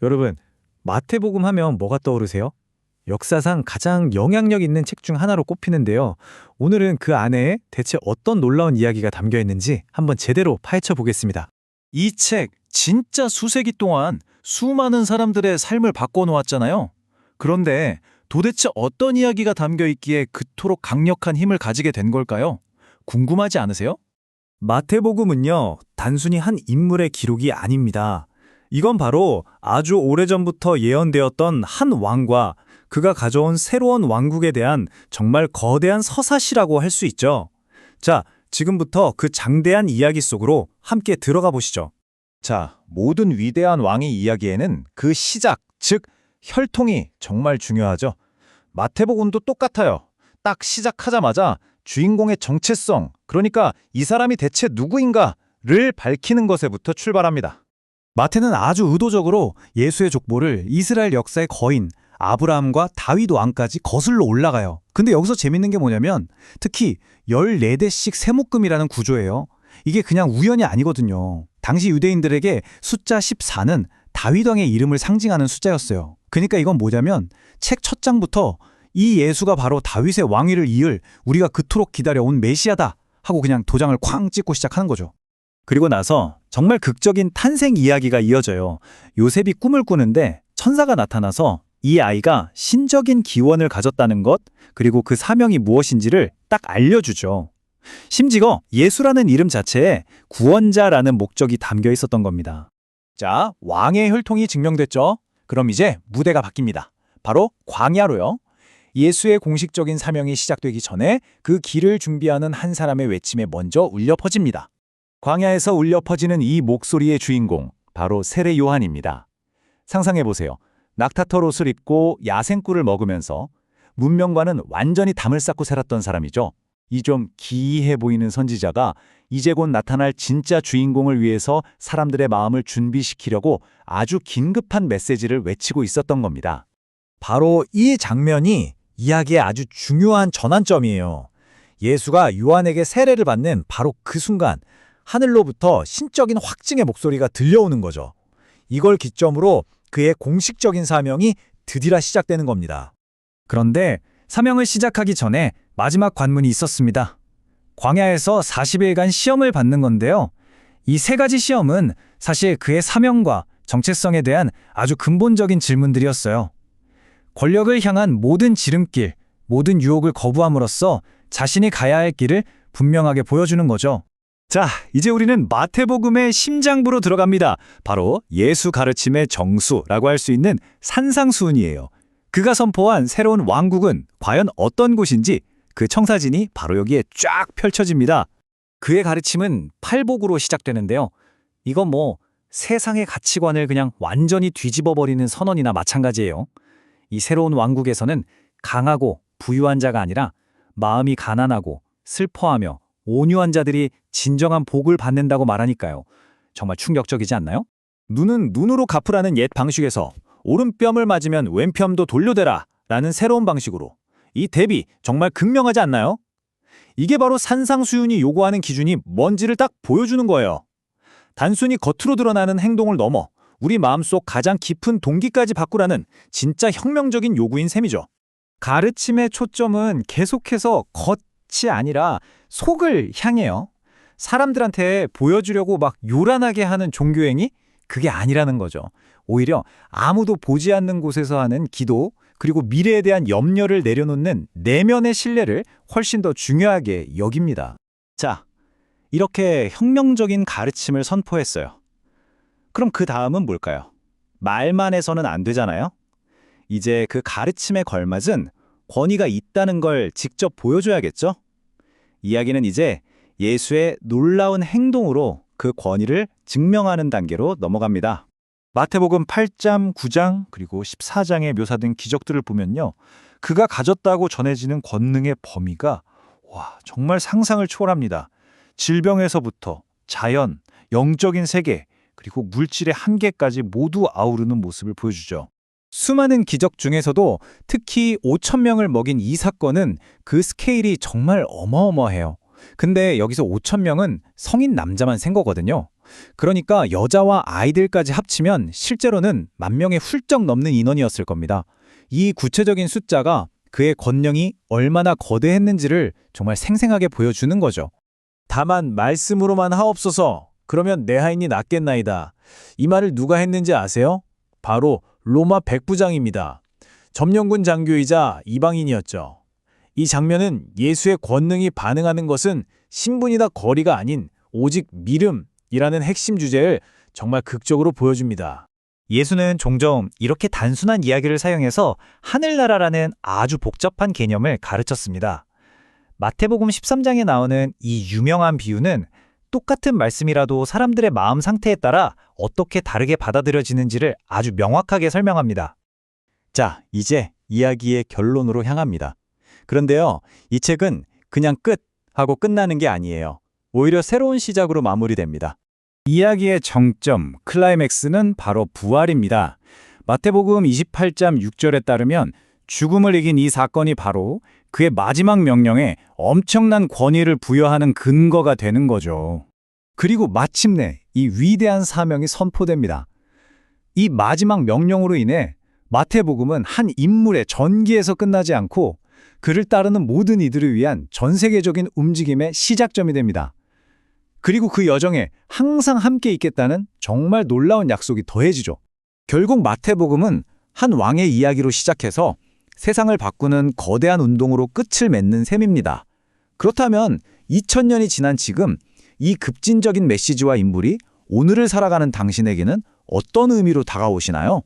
여러분, 마태복음 하면 뭐가 떠오르세요? 역사상 가장 영향력 있는 책 중 하나로 꼽히는데요. 오늘은 그 안에 대체 어떤 놀라운 이야기가 담겨 있는지 한번 제대로 파헤쳐 보겠습니다. 이 책 진짜 수세기 동안 수많은 사람들의 삶을 바꿔놓았잖아요. 그런데 도대체 어떤 이야기가 담겨 있기에 그토록 강력한 힘을 가지게 된 걸까요? 궁금하지 않으세요? 마태복음은요, 단순히 한 인물의 기록이 아닙니다. 이건 바로 아주 오래전부터 예언되었던 한 왕과 그가 가져온 새로운 왕국에 대한 정말 거대한 서사시라고 할 수 있죠. 자, 지금부터 그 장대한 이야기 속으로 함께 들어가 보시죠. 자, 모든 위대한 왕의 이야기에는 그 시작, 즉 혈통이 정말 중요하죠. 마태복음도 똑같아요. 딱 시작하자마자 주인공의 정체성, 그러니까 이 사람이 대체 누구인가를 밝히는 것에부터 출발합니다. 마태는 아주 의도적으로 예수의 족보를 이스라엘 역사의 거인 아브라함과 다윗 왕까지 거슬러 올라가요. 근데 여기서 재밌는 게 뭐냐면 특히 14대씩 세묶음이라는 구조예요. 이게 그냥 우연이 아니거든요. 당시 유대인들에게 숫자 14는 다윗 왕의 이름을 상징하는 숫자였어요. 그러니까 이건 뭐냐면 책 첫 장부터 이 예수가 바로 다윗의 왕위를 이을 우리가 그토록 기다려온 메시아다 하고 그냥 도장을 쾅 찍고 시작하는 거죠. 그리고 나서 정말 극적인 탄생 이야기가 이어져요. 요셉이 꿈을 꾸는데 천사가 나타나서 이 아이가 신적인 기원을 가졌다는 것, 그리고 그 사명이 무엇인지를 딱 알려주죠. 심지어 예수라는 이름 자체에 구원자라는 목적이 담겨 있었던 겁니다. 자, 왕의 혈통이 증명됐죠? 그럼 이제 무대가 바뀝니다. 바로 광야로요. 예수의 공식적인 사명이 시작되기 전에 그 길을 준비하는 한 사람의 외침에 먼저 울려 퍼집니다. 광야에서 울려 퍼지는 이 목소리의 주인공, 바로 세례 요한입니다. 상상해보세요. 낙타털 옷을 입고 야생꿀을 먹으면서 문명과는 완전히 담을 쌓고 살았던 사람이죠. 이 좀 기이해 보이는 선지자가 이제 곧 나타날 진짜 주인공을 위해서 사람들의 마음을 준비시키려고 아주 긴급한 메시지를 외치고 있었던 겁니다. 바로 이 장면이 이야기의 아주 중요한 전환점이에요. 예수가 요한에게 세례를 받는 바로 그 순간 하늘로부터 신적인 확증의 목소리가 들려오는 거죠. 이걸 기점으로 그의 공식적인 사명이 드디어 시작되는 겁니다. 그런데 사명을 시작하기 전에 마지막 관문이 있었습니다. 광야에서 40일간 시험을 받는 건데요. 이 세 가지 시험은 사실 그의 사명과 정체성에 대한 아주 근본적인 질문들이었어요. 권력을 향한 모든 지름길, 모든 유혹을 거부함으로써 자신이 가야 할 길을 분명하게 보여주는 거죠. 자, 이제 우리는 마태복음의 심장부로 들어갑니다. 바로 예수 가르침의 정수라고 할 수 있는 산상수훈이에요. 그가 선포한 새로운 왕국은 과연 어떤 곳인지 그 청사진이 바로 여기에 쫙 펼쳐집니다. 그의 가르침은 팔복으로 시작되는데요. 이건 세상의 가치관을 그냥 완전히 뒤집어버리는 선언이나 마찬가지예요. 이 새로운 왕국에서는 강하고 부유한 자가 아니라 마음이 가난하고 슬퍼하며 온유한 자들이 진정한 복을 받는다고 말하니까요. 정말 충격적이지 않나요? 눈은 눈으로 갚으라는 옛 방식에서 오른뺨을 맞으면 왼뺨도 돌려대라 라는 새로운 방식으로 이 대비 정말 극명하지 않나요? 이게 바로 산상수훈이 요구하는 기준이 뭔지를 딱 보여주는 거예요. 단순히 겉으로 드러나는 행동을 넘어 우리 마음속 가장 깊은 동기까지 바꾸라는 진짜 혁명적인 요구인 셈이죠. 가르침의 초점은 계속해서 겉이 아니라 속을 향해요. 사람들한테 보여주려고 막 요란하게 하는 종교행위? 그게 아니라는 거죠. 오히려 아무도 보지 않는 곳에서 하는 기도, 그리고 미래에 대한 염려를 내려놓는 내면의 신뢰를 훨씬 더 중요하게 여깁니다. 자, 이렇게 혁명적인 가르침을 선포했어요. 그럼 그 다음은 뭘까요? 말만 해서는 안 되잖아요? 이제 그 가르침에 걸맞은 권위가 있다는 걸 직접 보여줘야겠죠? 이야기는 이제 예수의 놀라운 행동으로 그 권위를 증명하는 단계로 넘어갑니다. 마태복음 8장, 9장, 그리고 14장에 묘사된 기적들을 보면요. 그가 가졌다고 전해지는 권능의 범위가 정말 상상을 초월합니다. 질병에서부터 자연, 영적인 세계, 그리고 물질의 한계까지 모두 아우르는 모습을 보여주죠. 수많은 기적 중에서도 특히 5,000명을 먹인 이 사건은 그 스케일이 정말 어마어마해요. 근데 여기서 5,000명은 성인 남자만 센 거거든요. 그러니까 여자와 아이들까지 합치면 실제로는 10,000명에 훌쩍 넘는 인원이었을 겁니다. 이 구체적인 숫자가 그의 권능이 얼마나 거대했는지를 정말 생생하게 보여주는 거죠. 다만 말씀으로만 하옵소서. 그러면 내 하인이 낫겠나이다. 이 말을 누가 했는지 아세요? 바로 로마 백부장입니다. 점령군 장교이자 이방인이었죠. 이 장면은 예수의 권능이 반응하는 것은 신분이다 거리가 아닌 오직 믿음이라는 핵심 주제를 정말 극적으로 보여줍니다. 예수는 종종 이렇게 단순한 이야기를 사용해서 하늘나라라는 아주 복잡한 개념을 가르쳤습니다. 마태복음 13장에 나오는 이 유명한 비유는 똑같은 말씀이라도 사람들의 마음 상태에 따라 어떻게 다르게 받아들여지는지를 아주 명확하게 설명합니다. 자, 이제 이야기의 결론으로 향합니다. 그런데요, 이 책은 그냥 끝 하고 끝나는 게 아니에요. 오히려 새로운 시작으로 마무리됩니다. 이야기의 정점, 클라이맥스는 바로 부활입니다. 마태복음 28장 6절에 따르면 죽음을 이긴 이 사건이 바로 그의 마지막 명령에 엄청난 권위를 부여하는 근거가 되는 거죠. 그리고 마침내 이 위대한 사명이 선포됩니다. 이 마지막 명령으로 인해 마태복음은 한 인물의 전기에서 끝나지 않고 그를 따르는 모든 이들을 위한 전 세계적인 움직임의 시작점이 됩니다. 그리고 그 여정에 항상 함께 있겠다는 정말 놀라운 약속이 더해지죠. 결국 마태복음은 한 왕의 이야기로 시작해서 세상을 바꾸는 거대한 운동으로 끝을 맺는 셈입니다. 그렇다면 2000년이 지난 지금 이 급진적인 메시지와 인물이 오늘을 살아가는 당신에게는 어떤 의미로 다가오시나요?